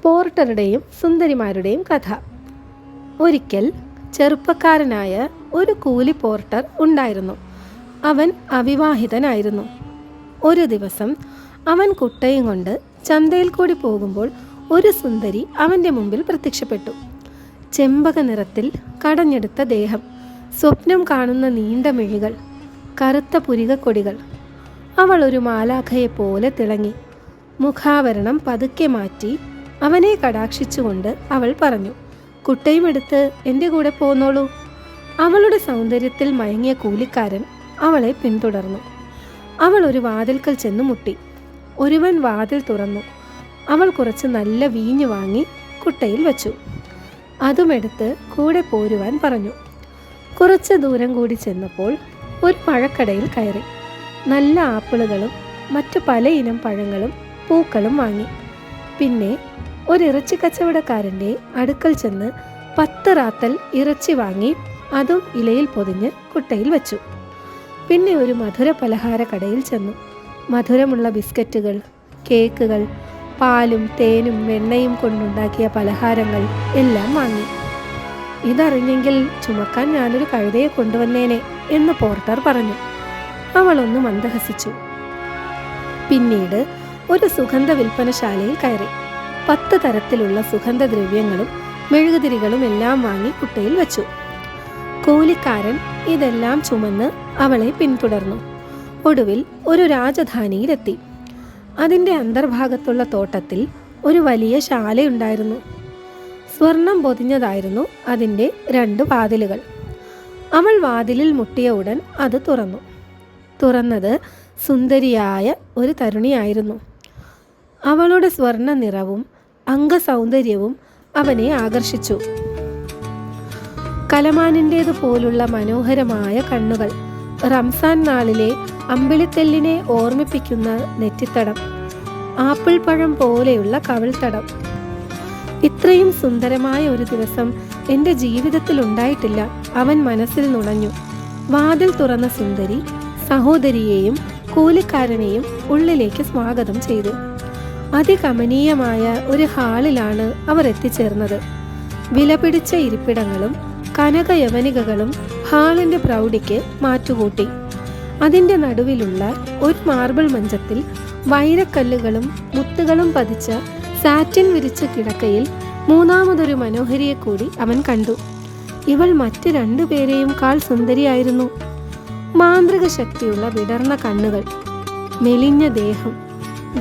പോർട്ടറുടെയും സുന്ദരിമാരുടെയും കഥ. ഒരിക്കൽ ചെറുപ്പക്കാരനായ ഒരു കൂലി പോർട്ടർ ഉണ്ടായിരുന്നു. അവൻ അവിവാഹിതനായിരുന്നു. ഒരു ദിവസം അവൻ കുട്ടയും കൊണ്ട് ചന്തയിൽ കൂടി പോകുമ്പോൾ ഒരു സുന്ദരി അവൻ്റെ മുമ്പിൽ പ്രത്യക്ഷപ്പെട്ടു. ചെമ്പക നിറത്തിൽ കടഞ്ഞെടുത്ത ദേഹം, സ്വപ്നം കാണുന്ന നീണ്ട മിഴികൾ, കറുത്ത പുരികക്കൊടികൾ. അവൾ ഒരു മാലാഖയെപ്പോലെ തിളങ്ങി. മുഖാവരണം പതുക്കെ മാറ്റി അവനെ കടാക്ഷിച്ചുകൊണ്ട് അവൾ പറഞ്ഞു, കുട്ടയും എടുത്ത് എൻ്റെ കൂടെ പോന്നോളൂ. അവളുടെ സൗന്ദര്യത്തിൽ മയങ്ങിയ കൂലിക്കാരൻ അവളെ പിന്തുടർന്നു. അവൾ ഒരു വാതിൽക്കൽ ചെന്ന് മുട്ടി. ഒരുവൻ വാതിൽ തുറന്നു. അവൾ കുറച്ച് നല്ല വീഞ്ഞ് വാങ്ങി കുട്ടയിൽ വച്ചു. അതുമെടുത്ത് കൂടെ പോരുവാൻ പറഞ്ഞു. കുറച്ച് ദൂരം കൂടി ചെന്നപ്പോൾ ഒരു പഴക്കടയിൽ കയറി. നല്ല ആപ്പിളുകളും മറ്റു പല ഇനം പഴങ്ങളും പൂക്കളും വാങ്ങി. പിന്നെ ഒരിറച്ചി കച്ചവടക്കാരൻ്റെ അടുക്കൽ ചെന്ന് 10 റാത്തൽ ഇറച്ചി വാങ്ങി അതും ഇലയിൽ പൊതിഞ്ഞ് കുട്ടയിൽ വെച്ചു. പിന്നെ ഒരു മധുര പലഹാര കടയിൽ ചെന്നു. മധുരമുള്ള ബിസ്ക്കറ്റുകൾ, കേക്കുകൾ, പാലും തേനും വെണ്ണയും കൊണ്ടുണ്ടാക്കിയ പലഹാരങ്ങൾ എല്ലാം വാങ്ങി. ഇതറിഞ്ഞെങ്കിൽ ചുമക്കാൻ ഞാനൊരു കഴുതയെ കൊണ്ടുവന്നേനെ എന്ന് പോർട്ടർ പറഞ്ഞു. അവളൊന്ന് മന്ദഹസിച്ചു. പിന്നീട് ഒരു സുഗന്ധ വിൽപ്പനശാലയിൽ കയറി. 10 തരത്തിലുള്ള സുഗന്ധദ്രവ്യങ്ങളും മെഴുകുതിരികളും എല്ലാം വാങ്ങി കുട്ടയിൽ വെച്ചു. കൂലിക്കാരൻ ഇതെല്ലാം ചുമന്ന് അവളെ പിന്തുടർന്നു. ഒടുവിൽ ഒരു രാജധാനിയിലെത്തി. അതിൻ്റെ അന്തർഭാഗത്തുള്ള തോട്ടത്തിൽ ഒരു വലിയ ശാലയുണ്ടായിരുന്നു. സ്വർണം പൊതിഞ്ഞതായിരുന്നു അതിൻ്റെ 2 വാതിലുകൾ. അവൾ വാതിലിൽ മുട്ടിയ ഉടൻ അത് തുറന്നു. തുറന്നത് സുന്ദരിയായ ഒരു തരുണിയായിരുന്നു. അവളുടെ സ്വർണ്ണ നിറവും അംഗസൗന്ദര്യവും അവനെ ആകർഷിച്ചു. കലമാനിൻ്റേതുപോലുള്ള മനോഹരമായ കണ്ണുകൾ, റംസാൻ നാളിലെ അമ്പിളിത്തെല്ലിനെ ഓർമ്മിപ്പിക്കുന്ന നെറ്റിത്തടം, ആപ്പിൾ പഴം പോലെയുള്ള കവിൾത്തടം. ഇത്രയും സുന്ദരമായ ഒരു ദിവസം എൻ്റെ ജീവിതത്തിൽ ഉണ്ടായിട്ടില്ല, അവൻ മനസ്സിൽ നുണഞ്ഞു. വാതിൽ തുറന്ന സുന്ദരി സഹോദരിയെയും കൂലിക്കാരനെയും ഉള്ളിലേക്ക് സ്വാഗതം ചെയ്തു. അതികമനീയമായ ഒരു ഹാളിലാണ് അവർ എത്തിച്ചേർന്നത്. വിലപിടിച്ച ഇരിപ്പിടങ്ങളും കനകയവനികകളും ഹാളിൻ്റെ പ്രൗഢിക്ക് മാറ്റുകൂട്ടി. അതിൻ്റെ നടുവിലുള്ള ഒരു മാർബിൾ മഞ്ചത്തിൽ വൈരക്കല്ലുകളും മുത്തുകളും പതിച്ച സാറ്റിൻ വിരിച്ച കിടക്കയിൽ മൂന്നാമതൊരു മനോഹരിയെ കൂടി അവൻ കണ്ടു. ഇവൾ മറ്റ് 2 പേരെയും കാൾ സുന്ദരിയായിരുന്നു. മാന്ത്രിക ശക്തിയുള്ള വിടർന്ന കണ്ണുകൾ, മെലിഞ്ഞ ദേഹം,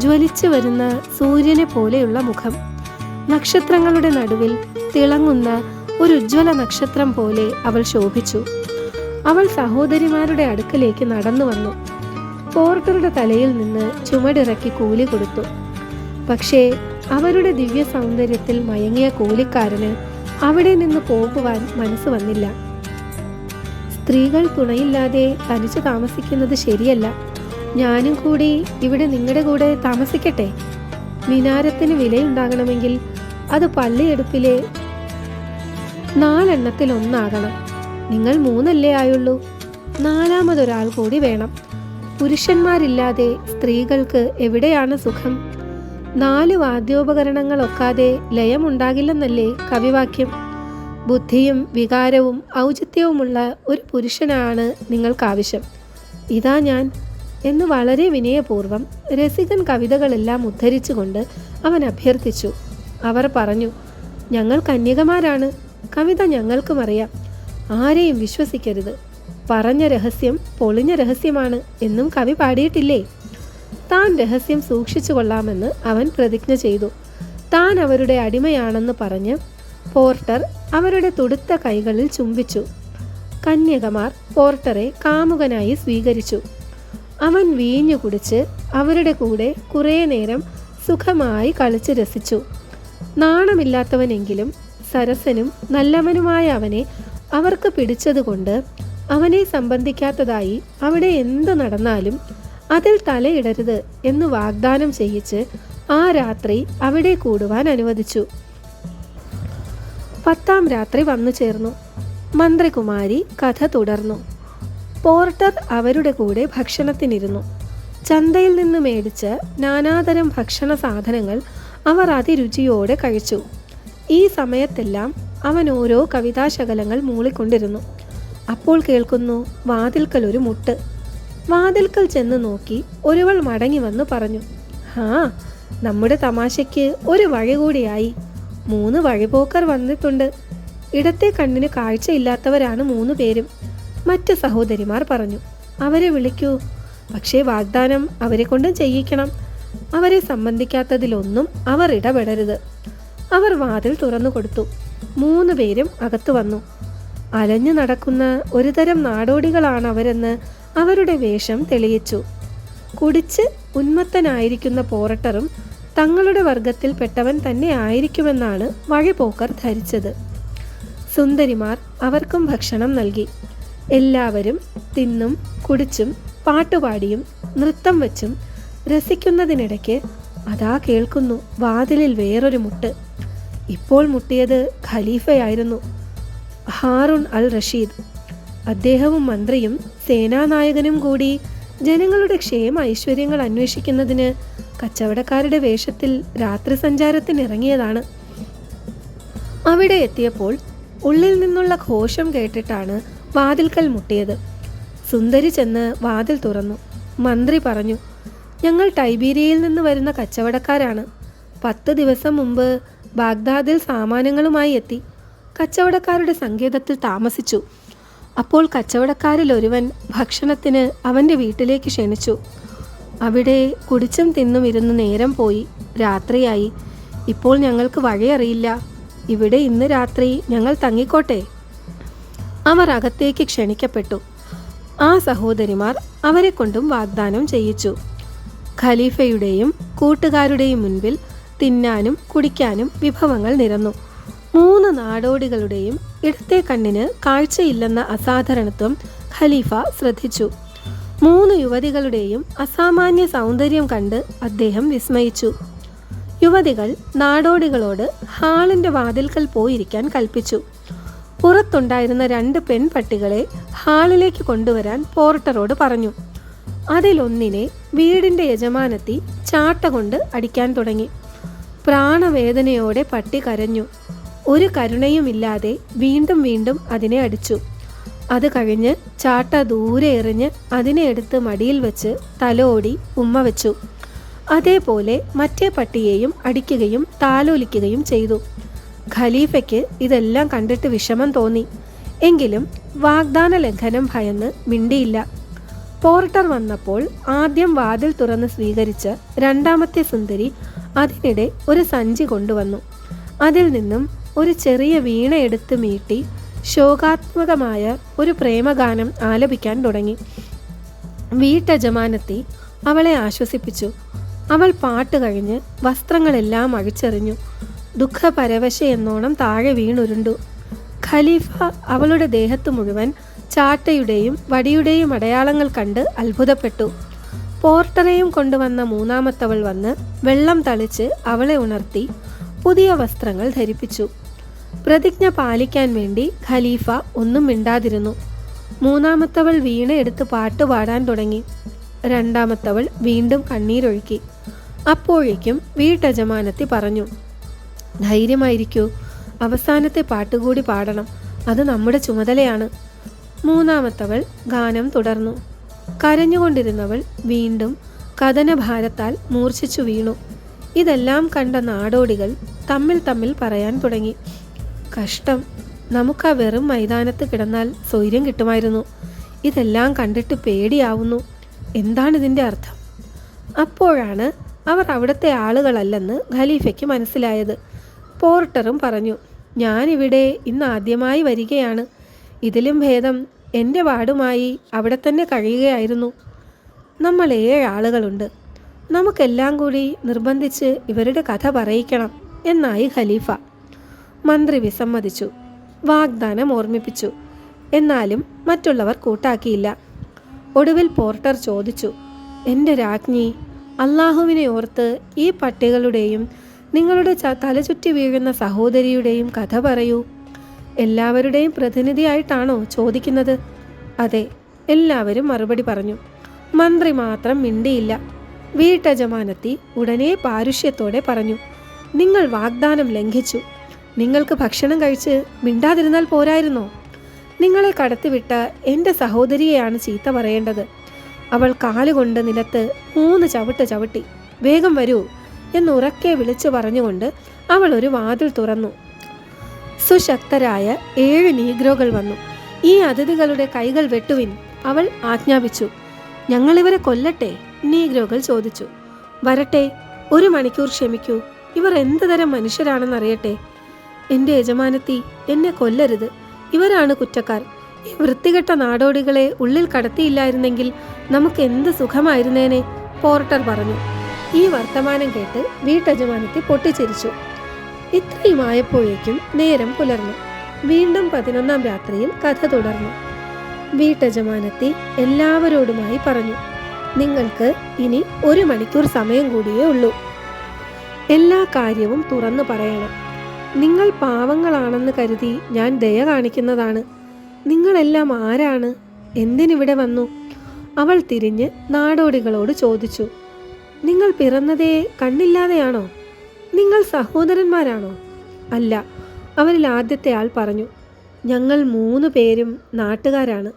ജ്വലിച്ചു വരുന്ന സൂര്യനെ പോലെയുള്ള മുഖം, നക്ഷത്രങ്ങളുടെ നടുവിൽ തിളങ്ങുന്ന ഒരു ഉജ്ജ്വല നക്ഷത്രം പോലെ അവൾ ശോഭിച്ചു. അവൾ സഹോദരിമാരുടെ അടുക്കലേക്ക് നടന്നു വന്നു. പോർട്ടറുടെ തലയിൽ നിന്ന് ചുമടിറക്കി കൂലി കൊടുത്തു. പക്ഷേ അവരുടെ ദിവ്യ സൗന്ദര്യത്തിൽ മയങ്ങിയ കൂലിക്കാരന് അവിടെ നിന്ന് പോകുവാൻ മനസ്സ് വന്നില്ല. സ്ത്രീകൾ തുണയില്ലാതെ തനിച്ചു താമസിക്കുന്നത് ശരിയല്ല. ഞാനും കൂടി ഇവിടെ നിങ്ങളുടെ കൂടെ താമസിക്കട്ടെ. മിനാരത്തിന് വിലയുണ്ടാകണമെങ്കിൽ അത് പള്ളിയെടുപ്പിലെ 4 എണ്ണത്തിൽ 1 ആകണം. നിങ്ങൾ 3 അല്ലേ ആയുള്ളൂ, 4മതൊരാൾ കൂടി വേണം. പുരുഷന്മാരില്ലാതെ സ്ത്രീകൾക്ക് എവിടെയാണ് സുഖം? 4 വാദ്യോപകരണങ്ങളൊക്കാതെ ലയമുണ്ടാകില്ലെന്നല്ലേ കവിവാക്യം? ബുദ്ധിയും വികാരവും ഔചിത്യവുമുള്ള ഒരു പുരുഷനാണ് നിങ്ങൾക്കാവശ്യം. ഇതാ ഞാൻ എന്ന് വളരെ വിനയപൂർവ്വം രസികൻ കവിതകളെല്ലാം ഉദ്ധരിച്ചുകൊണ്ട് അവൻ അഭ്യർത്ഥിച്ചു. അവർ പറഞ്ഞു, ഞങ്ങൾ കന്യകമാരാണ്, കവിത ഞങ്ങൾക്കും അറിയാം, ആരെയും വിശ്വസിക്കരുത്, പറഞ്ഞ രഹസ്യം പൊളിഞ്ഞ രഹസ്യമാണ് എന്നും കവി പാടിയിട്ടില്ലേ? താൻ രഹസ്യം സൂക്ഷിച്ചു കൊള്ളാമെന്ന് അവൻ പ്രതിജ്ഞ ചെയ്തു. താൻ അവരുടെ അടിമയാണെന്ന് പറഞ്ഞ് പോർട്ടർ അവരുടെ തുടുത്ത കൈകളിൽ ചുംബിച്ചു. കന്യകമാർ പോർട്ടറെ കാമുകനായി സ്വീകരിച്ചു. അവൻ വീഞ്ഞു കുടിച്ച് അവരുടെ കൂടെ കുറേ നേരം സുഖമായി കളിച്ച് രസിച്ചു. നാണമില്ലാത്തവനെങ്കിലും സരസനും നല്ലവനുമായ അവനെ അവർക്ക് പിടിച്ചതുകൊണ്ട് അവനെ സംബന്ധിക്കാത്തതായി അവിടെ എന്തു നടന്നാലും അതിൽ തലയിടരുത് എന്ന് വാഗ്ദാനം ചെയ്യിച്ച് ആ രാത്രി അവിടെ കൂടുവാൻ അനുവദിച്ചു. 10ാം രാത്രി വന്നു ചേർന്നു. മന്ത്രികുമാരി കഥ തുടർന്നു. പോർട്ടർ അവരുടെ കൂടെ ഭക്ഷണത്തിനിരുന്നു. ചന്തയിൽ നിന്ന് മേടിച്ച് നാനാതരം ഭക്ഷണ സാധനങ്ങൾ അവർ അതിരുചിയോടെ കഴിച്ചു. ഈ സമയത്തെല്ലാം അവൻ ഓരോ കവിതാശകലങ്ങൾ മൂളിക്കൊണ്ടിരുന്നു. അപ്പോൾ കേൾക്കുന്നു വാതിൽക്കൽ ഒരു മുട്ട്. വാതിൽക്കൽ ചെന്ന് നോക്കി ഒരുവൾ മടങ്ങി വന്ന് പറഞ്ഞു, ഹാ, നമ്മുടെ തമാശയ്ക്ക് ഒരു വഴി കൂടിയായി. 3 വഴിപോക്കർ വന്നിട്ടുണ്ട്. ഇടത്തെ കണ്ണിന് കാഴ്ചയില്ലാത്തവരാണ് 3 പേരും. മറ്റ് സഹോദരിമാർ പറഞ്ഞു, അവരെ വിളിക്കൂ. പക്ഷേ വാഗ്ദാനം അവരെ കൊണ്ട് ചെയ്യിക്കണം. അവരെ സംബന്ധിക്കാത്തതിലൊന്നും അവർ ഇടപെടരുത്. അവർ വാതിൽ തുറന്നു കൊടുത്തു. 3 പേരും അകത്തു വന്നു. അലഞ്ഞു നടക്കുന്ന ഒരുതരം നാടോടികളാണ് അവരെന്ന് അവരുടെ വേഷം തെളിയിച്ചു. കുടിച്ച് ഉന്മത്തനായിരിക്കുന്ന പോറട്ടറും തങ്ങളുടെ വർഗത്തിൽപ്പെട്ടവൻ തന്നെ ആയിരിക്കുമെന്നാണ് വഴിപോക്കർ ധരിച്ചത്. സുന്ദരിമാർ അവർക്കും ഭക്ഷണം നൽകി. എല്ലാവരും തിന്നും കുടിച്ചും പാട്ടുപാടിയും നൃത്തം വെച്ചും രസിക്കുന്നതിനിടയ്ക്ക് അതാ കേൾക്കുന്നു വാതിലിൽ വേറൊരു മുട്ട്. ഇപ്പോൾ മുട്ടിയത് ഖലീഫയായിരുന്നു, ഹാറൂൺ അൽ റഷീദ്. അദ്ദേഹവും മന്ത്രിയും സേനാനായകനും കൂടി ജനങ്ങളുടെ ക്ഷേമ ഐശ്വര്യങ്ങൾ അന്വേഷിക്കുന്നതിന് കച്ചവടക്കാരുടെ വേഷത്തിൽ രാത്രി സഞ്ചാരത്തിനിറങ്ങിയതാണ്. അവിടെ എത്തിയപ്പോൾ ഉള്ളിൽ നിന്നുള്ള ഘോഷം കേട്ടിട്ടാണ് വാതിൽക്കൽ മുട്ടിയത്. സുന്ദരി ചെന്ന് വാതിൽ തുറന്നു. മന്ത്രി പറഞ്ഞു, ഞങ്ങൾ ടൈബീരിയയിൽ നിന്ന് വരുന്ന കച്ചവടക്കാരാണ്. 10 ദിവസം മുമ്പ് ബാഗ്ദാദിൽ സാമാനങ്ങളുമായി എത്തി. കച്ചവടക്കാരുടെ സങ്കേതത്തിൽ താമസിച്ചു. അപ്പോൾ കച്ചവടക്കാരിൽ ഒരുവൻ ഭക്ഷണത്തിന് അവൻ്റെ വീട്ടിലേക്ക് ക്ഷണിച്ചു. അവിടെ കുടിച്ചും തിന്നും ഇരുന്ന് നേരം പോയി. രാത്രിയായി. ഇപ്പോൾ ഞങ്ങൾക്ക് വഴിയറിയില്ല. ഇവിടെ ഇന്ന് രാത്രി ഞങ്ങൾ തങ്ങിക്കോട്ടെ. അവർ അകത്തേക്ക് ക്ഷണിക്കപ്പെട്ടു. ആ സഹോദരിമാർ അവരെ കൊണ്ടും വാഗ്ദാനം ചെയ്യിച്ചു. ഖലീഫയുടെയും കൂട്ടുകാരുടെയും മുൻപിൽ തിന്നാനും കുടിക്കാനും വിഭവങ്ങൾ നിരന്നു. 3 നാടോടികളുടെയും ഇടത്തെ കണ്ണിന് കാഴ്ചയില്ലെന്ന അസാധാരണത്വം ഖലീഫ ശ്രദ്ധിച്ചു. 3 യുവതികളുടെയും അസാമാന്യ സൗന്ദര്യം കണ്ട് അദ്ദേഹം വിസ്മയിച്ചു. യുവതികൾ നാടോടികളോട് ഹാളിൻ്റെ വാതിൽക്കൽ പോയിരിക്കാൻ കൽപ്പിച്ചു. പുറത്തുണ്ടായിരുന്ന 2 പെൺപട്ടികളെ ഹാളിലേക്ക് കൊണ്ടുവരാൻ പോർട്ടറോട് പറഞ്ഞു. അതിലൊന്നിനെ വീടിൻ്റെ യജമാനത്തി ചാട്ട കൊണ്ട് അടിക്കാൻ തുടങ്ങി. പ്രാണവേദനയോടെ പട്ടി കരഞ്ഞു. ഒരു കരുണയുമില്ലാതെ വീണ്ടും വീണ്ടും അതിനെ അടിച്ചു. അത് കഴിഞ്ഞ് ചാട്ട ദൂരെ എറിഞ്ഞ് അതിനെ എടുത്ത് മടിയിൽ വെച്ച് തലോടി ഉമ്മ വെച്ചു. അതേപോലെ മറ്റേ പട്ടിയെയും അടിക്കുകയും താലോലിക്കുകയും ചെയ്തു. ഖലീഫയ്ക്ക് ഇതെല്ലാം കണ്ടിട്ട് വിഷമം തോന്നി. എങ്കിലും വാഗ്ദാന ലംഘനം ഭയന്ന് മിണ്ടിയില്ല. പോർട്ടർ വന്നപ്പോൾ ആദ്യം വാതിൽ തുറന്ന് സ്വീകരിച്ച 2ാമത്തെ സുന്ദരി അതിനിടെ ഒരു സഞ്ചി കൊണ്ടുവന്നു. അതിൽ നിന്നും ഒരു ചെറിയ വീണ എടുത്ത് മീട്ടി ശോകാത്മകമായ ഒരു പ്രേമഗാനം ആലപിക്കാൻ തുടങ്ങി. വീട്ടജമാനത്തി അവളെ ആശ്വസിപ്പിച്ചു. അവൾ പാട്ട് കഴിഞ്ഞ് വസ്ത്രങ്ങളെല്ലാം അഴിച്ചെറിഞ്ഞു. ദുഃഖപരവശ എന്നോണം താഴെ വീണുരുണ്ടു. ഖലീഫ അവളുടെ ദേഹത്ത് മുഴുവൻ ചാട്ടയുടെയും വടിയുടെയും അടയാളങ്ങൾ കണ്ട് അത്ഭുതപ്പെട്ടു. പോർട്ടറെയും കൊണ്ടുവന്ന 3ാമത്തവൾ വന്ന് വെള്ളം തളിച്ച് അവളെ ഉണർത്തി പുതിയ വസ്ത്രങ്ങൾ ധരിപ്പിച്ചു. പ്രതിജ്ഞ പാലിക്കാൻ വേണ്ടി ഖലീഫ ഒന്നും മിണ്ടാതിരുന്നു. 3ാമത്തവൾ വീണ എടുത്ത് പാട്ടുപാടാൻ തുടങ്ങി. 2ാമത്തവൾ വീണ്ടും കണ്ണീരൊഴുക്കി. അപ്പോഴേക്കും വീട്ടജമാനത്തി പറഞ്ഞു, ധൈര്യമായിരിക്കൂ, അവസാനത്തെ പാട്ടുകൂടി പാടണം. അത് നമ്മുടെ ചുമതലയാണ്. 3ാമത്തവൾ ഗാനം തുടർന്നു. കരഞ്ഞുകൊണ്ടിരുന്നവൾ വീണ്ടും കഥനഭാരത്താൽ മൂർച്ഛിച്ചു വീണു. ഇതെല്ലാം കണ്ട നാടോടികൾ തമ്മിൽ തമ്മിൽ പറയാൻ തുടങ്ങി, കഷ്ടം, നമുക്ക് ആ വെറും മൈതാനത്ത് കിടന്നാൽ സ്വൈര്യം കിട്ടുമായിരുന്നു. ഇതെല്ലാം കണ്ടിട്ട് പേടിയാവുന്നു. എന്താണിതിൻ്റെ അർത്ഥം? അപ്പോഴാണ് അവർ അവിടുത്തെ ആളുകളല്ലെന്ന് ഖലീഫയ്ക്ക് മനസ്സിലായത്. പോർട്ടറും പറഞ്ഞു, ഞാനിവിടെ ഇന്ന് ആദ്യമായി വരികയാണ്. ഇതിലും ഭേദം എൻ്റെ വാർഡുമായി അവിടെ തന്നെ കഴിയുകയായിരുന്നു. നമ്മൾ 7 ആളുകളുണ്ട്. നമുക്കെല്ലാം കൂടി നിർബന്ധിച്ച് ഇവരുടെ കഥ പറയിക്കണം എന്നായി ഖലീഫ. മന്ത്രി വിസമ്മതിച്ചു. വാഗ്ദാനം ഓർമ്മിപ്പിച്ചു. എന്നാലും മറ്റുള്ളവർ കൂട്ടാക്കിയില്ല. ഒടുവിൽ പോർട്ടർ ചോദിച്ചു, എൻ്റെ രാജ്ഞി, അള്ളാഹുവിനെ ഓർത്ത് ഈ പട്ടികളുടെയും നിങ്ങളുടെ തലചുറ്റി വീഴുന്ന സഹോദരിയുടെയും കഥ പറയൂ. എല്ലാവരുടെയും പ്രതിനിധിയായിട്ടാണോ ചോദിക്കുന്നത്? അതെ, എല്ലാവരും മറുപടി പറഞ്ഞു. മന്ത്രി മാത്രം മിണ്ടിയില്ല. വീട്ടജമാനത്തി ഉടനെ പാരുഷ്യത്തോടെ പറഞ്ഞു, നിങ്ങൾ വാഗ്ദാനം ലംഘിച്ചു. നിങ്ങൾക്ക് ഭക്ഷണം കഴിച്ച് മിണ്ടാതിരുന്നാൽ പോരായിരുന്നോ? നിങ്ങളെ കടത്തിവിട്ട എൻ്റെ സഹോദരിയെയാണ് ചീത്ത പറയേണ്ടത്. അവൾ കാലുകൊണ്ട് നിലത്ത് 3 ചവിട്ട് ചവിട്ടി. വേഗം വരൂ എന്നുറക്കെ വിളിച്ചു പറഞ്ഞുകൊണ്ട് അവൾ ഒരു വാതിൽ തുറന്നു. സുശക്തരായ 7 നീഗ്രോകൾ വന്നു. ഈ അതിഥികളുടെ കൈകൾ വെട്ടുവിൻ, അവൾ ആജ്ഞാപിച്ചു. ഞങ്ങളിവരെ കൊല്ലട്ടെ? നീഗ്രോകൾ ചോദിച്ചു. വരട്ടെ, 1 മണിക്കൂർ ക്ഷമിക്കൂ. ഇവർ എന്ത് തരം മനുഷ്യരാണെന്നറിയട്ടെ. എൻ്റെ യജമാനത്തി, എന്നെ കൊല്ലരുത്. ഇവരാണ് കുറ്റക്കാർ. ഈ വൃത്തികെട്ട നാടോടികളെ ഉള്ളിൽ കടത്തിയില്ലായിരുന്നെങ്കിൽ നമുക്ക് എന്ത് സുഖമായിരുന്നേനെ, പോർട്ടർ പറഞ്ഞു. ഈ വർത്തമാനം കേട്ട് വീട്ടജമാനത്തി പൊട്ടിച്ചിരിച്ചു. ഇത്രയും ആയപ്പോഴേക്കും നേരം പുലർന്നു. വീണ്ടും 11-ാം രാത്രിയിൽ കഥ തുടർന്നു. വീട്ടജമാനത്തി എല്ലാവരോടുമായി പറഞ്ഞു, നിങ്ങൾക്ക് ഇനി 1 മണിക്കൂർ സമയം കൂടിയേ ഉള്ളൂ. എല്ലാ കാര്യവും തുറന്നു പറയണം. നിങ്ങൾ പാവങ്ങളാണെന്ന് കരുതി ഞാൻ ദയ കാണിക്കുന്നതാണ്. നിങ്ങളെല്ലാം ആരാണ്? എന്തിനിവിടെ വന്നു? അവൾ തിരിഞ്ഞ് നാടോടികളോട് ചോദിച്ചു. നിങ്ങൾ പിറന്നതേ കണ്ണില്ലാതെയാണോ? നിങ്ങൾ സഹോദരന്മാരാണോ? അല്ല, അവരിൽ ആദ്യത്തെ ആൾ പറഞ്ഞു. ഞങ്ങൾ 3 പേരും നാട്ടുകാരാണ്.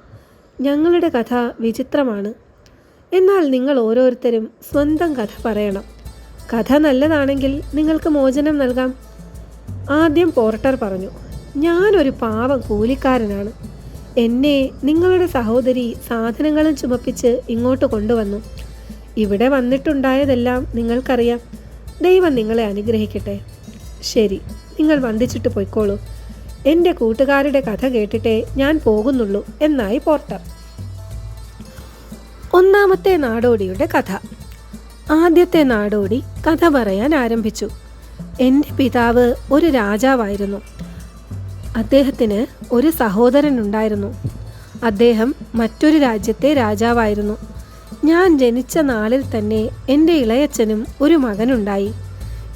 ഞങ്ങളുടെ കഥ വിചിത്രമാണ്. എന്നാൽ നിങ്ങൾ ഓരോരുത്തരും സ്വന്തം കഥ പറയണം. കഥ നല്ലതാണെങ്കിൽ നിങ്ങൾക്ക് മോചനം നൽകാം. ആദ്യം പോർട്ടർ പറഞ്ഞു. ഞാനൊരു പാവം കൂലിക്കാരനാണ്. എന്നെ നിങ്ങളുടെ സഹോദരി സാധനങ്ങളും ചുമപ്പിച്ച് ഇങ്ങോട്ട് കൊണ്ടുവന്നു. ഇവിടെ വന്നിട്ടുണ്ടായതെല്ലാം നിങ്ങൾക്കറിയാം. ദൈവം നിങ്ങളെ അനുഗ്രഹിക്കട്ടെ. ശരി, നിങ്ങൾ വന്ദിച്ചിട്ട് പോയിക്കോളൂ. എൻ്റെ കൂട്ടുകാരുടെ കഥ കേട്ടിട്ടേ ഞാൻ പോകുന്നുള്ളൂ എന്നായി പോർട്ടർ. 1-ാമത്തെ നാടോടിയുടെ കഥ. ആദ്യത്തെ നാടോടി കഥ പറയാൻ ആരംഭിച്ചു. എൻ്റെ പിതാവ് ഒരു രാജാവായിരുന്നു. അദ്ദേഹത്തിന് ഒരു സഹോദരനുണ്ടായിരുന്നു. അദ്ദേഹം മറ്റൊരു രാജ്യത്തെ രാജാവായിരുന്നു. ഞാൻ ജനിച്ച നാളിൽ തന്നെ എൻ്റെ ഇളയച്ചനും ഒരു മകനുണ്ടായി.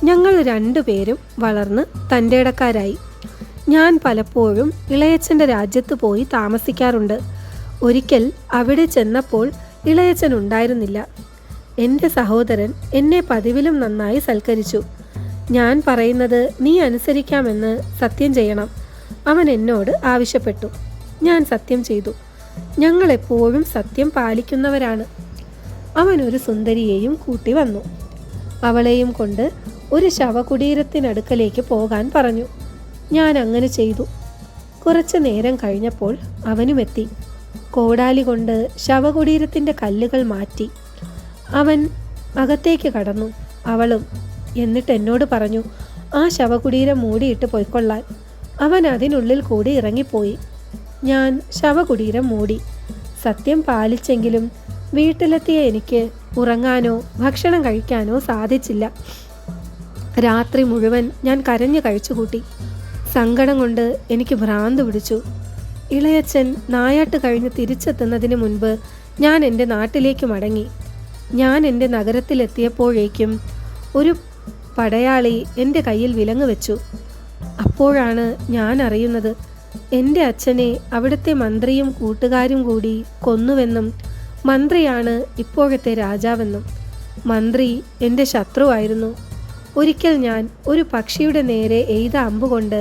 ഞങ്ങൾ 2 പേരും വളർന്ന് തൻ്റെടക്കാരായി. ഞാൻ പലപ്പോഴും ഇളയച്ചൻ്റെ രാജ്യത്ത് പോയി താമസിക്കാറുണ്ട്. ഒരിക്കൽ അവിടെ ചെന്നപ്പോൾ ഇളയച്ചൻ ഉണ്ടായിരുന്നില്ല. എൻ്റെ സഹോദരൻ എന്നെ പതിവിലും നന്നായി സൽക്കരിച്ചു. ഞാൻ പറയുന്നത് നീ അനുസരിക്കാമെന്ന് സത്യം ചെയ്യണം, അവൻ എന്നോട് ആവശ്യപ്പെട്ടു. ഞാൻ സത്യം ചെയ്തു. ഞങ്ങൾ എപ്പോഴും സത്യം പാലിക്കുന്നവരാണ്. അവൻ ഒരു സുന്ദരിയെയും കൂട്ടി വന്നു. അവളെയും കൊണ്ട് ഒരു ശവകുടീരത്തിനടുക്കലേക്ക് പോകാൻ പറഞ്ഞു. ഞാൻ അങ്ങനെ ചെയ്തു. കുറച്ചു നേരം കഴിഞ്ഞപ്പോൾ അവനുമെത്തി. കോടാലി കൊണ്ട് ശവകുടീരത്തിൻ്റെ കല്ലുകൾ മാറ്റി. അവൻ അകത്തേക്ക് കടന്നു, അവളും. എന്നിട്ട് എന്നോട് പറഞ്ഞു, ആ ശവകുടീരം മൂടിയിട്ട് പൊയ്ക്കൊള്ളാൻ. അവൻ അതിനുള്ളിൽ കൂടി ഇറങ്ങിപ്പോയി. ഞാൻ ശവകുടീരം മൂടി. സത്യം പാലിച്ചെങ്കിലും വീട്ടിലെത്തിയ എനിക്ക് ഉറങ്ങാനോ ഭക്ഷണം കഴിക്കാനോ സാധിച്ചില്ല. രാത്രി മുഴുവൻ ഞാൻ കരഞ്ഞു കഴിച്ചുകൂട്ടി. സങ്കടം കൊണ്ട് എനിക്ക് ഭ്രാന്ത് പിടിച്ചു. ഇളയച്ചൻ നായാട്ട് കഴിഞ്ഞ് തിരിച്ചെത്തുന്നതിന് മുൻപ് ഞാൻ എൻ്റെ നാട്ടിലേക്ക് മടങ്ങി. ഞാൻ എൻ്റെ നഗരത്തിലെത്തിയപ്പോഴേക്കും ഒരു പടയാളി എൻ്റെ കയ്യിൽ വിലങ്ങ് വെച്ചു. അപ്പോഴാണ് ഞാൻ അറിയുന്നത് എൻ്റെ അച്ഛനെ അവിടുത്തെ മന്ത്രിയും കൂട്ടുകാരും കൂടി കൊന്നുവെന്നും മന്ത്രിയാണ് ഇപ്പോഴത്തെ രാജാവെന്നും. മന്ത്രി എൻ്റെ ശത്രുവായിരുന്നു. ഒരിക്കൽ ഞാൻ ഒരു പക്ഷിയുടെ നേരെ എയ്ത അമ്പുകൊണ്ട്